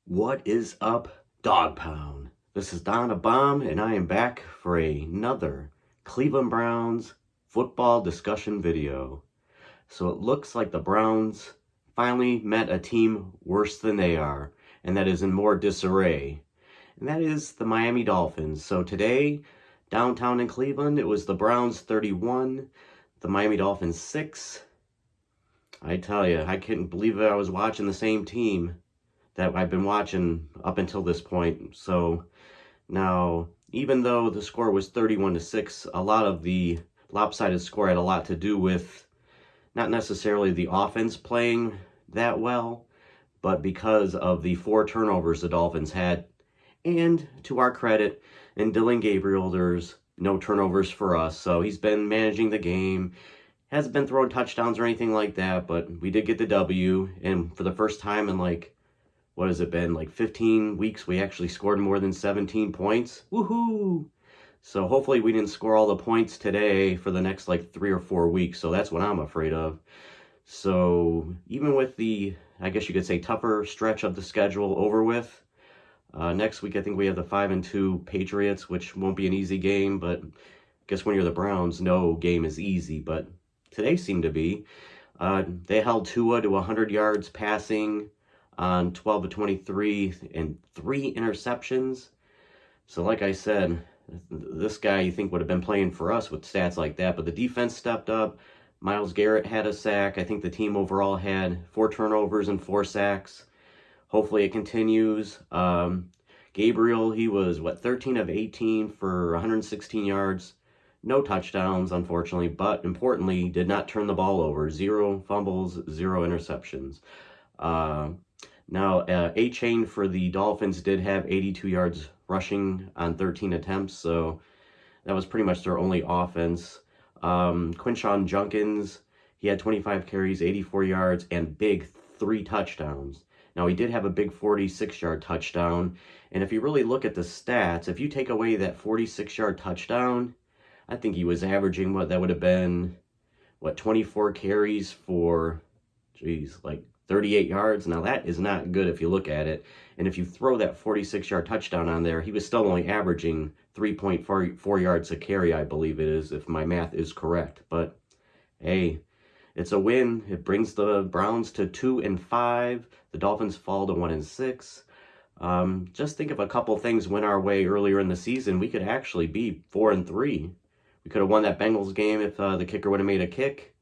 What is up, Dog Pound? This is Don a Bomb, and I am back for another Cleveland Browns football discussion video. So it looks like the Browns finally met a team worse than they are, and that is in more disarray. And that is the Miami Dolphins. So today, downtown in Cleveland, it was the Browns 31, the Miami Dolphins 6. I tell you, I couldn't believe it. I was watching the same team that I've been watching up until this point. So now, even though the score was 31-6, a lot of the lopsided score had a lot to do with not necessarily the offense playing that well, but because of the 4 turnovers the Dolphins had. And to our credit, in Dylan Gabriel, there's no turnovers for us. So he's been managing the game. Hasn't been throwing touchdowns or anything like that, but we did get the W. And for the first time in what has it been, 15 weeks, we actually scored more than 17 points. Woohoo! So hopefully we didn't score all the points today for the next 3 or 4 weeks. So that's what I'm afraid of. So even with the, I guess you could say, tougher stretch of the schedule over with, next week I think we have the 5-2 Patriots, which won't be an easy game, but I guess when you're the Browns, no game is easy, but today seemed to be. They held Tua to 100 yards passing on 12 of 23 and 3 interceptions. So like I said, this guy you think would have been playing for us with stats like that, but the defense stepped up. Myles Garrett had a sack. I think the team overall had 4 turnovers and 4 sacks. Hopefully it continues. Gabriel, he was 13 of 18 for 116 yards. No touchdowns, unfortunately, but importantly, did not turn the ball over. 0 fumbles, 0 interceptions. Now, A-Chain for the Dolphins did have 82 yards rushing on 13 attempts, so that was pretty much their only offense. Quinshon Junkins, he had 25 carries, 84 yards, and big 3 touchdowns. Now, he did have a big 46-yard touchdown, and if you really look at the stats, if you take away that 46-yard touchdown, I think he was averaging that would have been, 24 carries for, 38 yards. Now, that is not good if you look at it. And if you throw that 46-yard touchdown on there, he was still only averaging 3.4 yards a carry, I believe it is, if my math is correct. But, hey, it's a win. It brings the Browns to 2-5. The Dolphins fall to 1-6. Just think if a couple things went our way earlier in the season, we could actually be 4-3. We could have won that Bengals game if the kicker would have made a kick.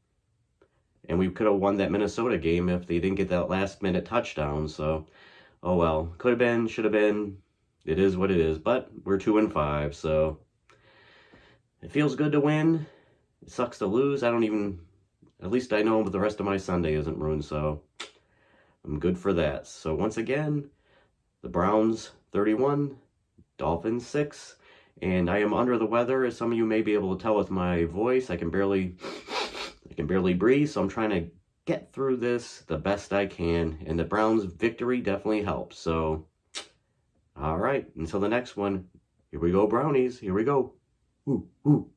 And we could have won that Minnesota game if they didn't get that last-minute touchdown. So, oh well. Could have been, should have been. It is what it is. But we're 2-5, so it feels good to win. It sucks to lose. At least I know the rest of my Sunday isn't ruined, so I'm good for that. So once again, the Browns 31, Dolphins 6. And I am under the weather, as some of you may be able to tell with my voice. I can barely breathe, so I'm trying to get through this the best I can. And the Browns' victory definitely helps. So, all right, until the next one, here we go, Brownies. Here we go. Woo, woo.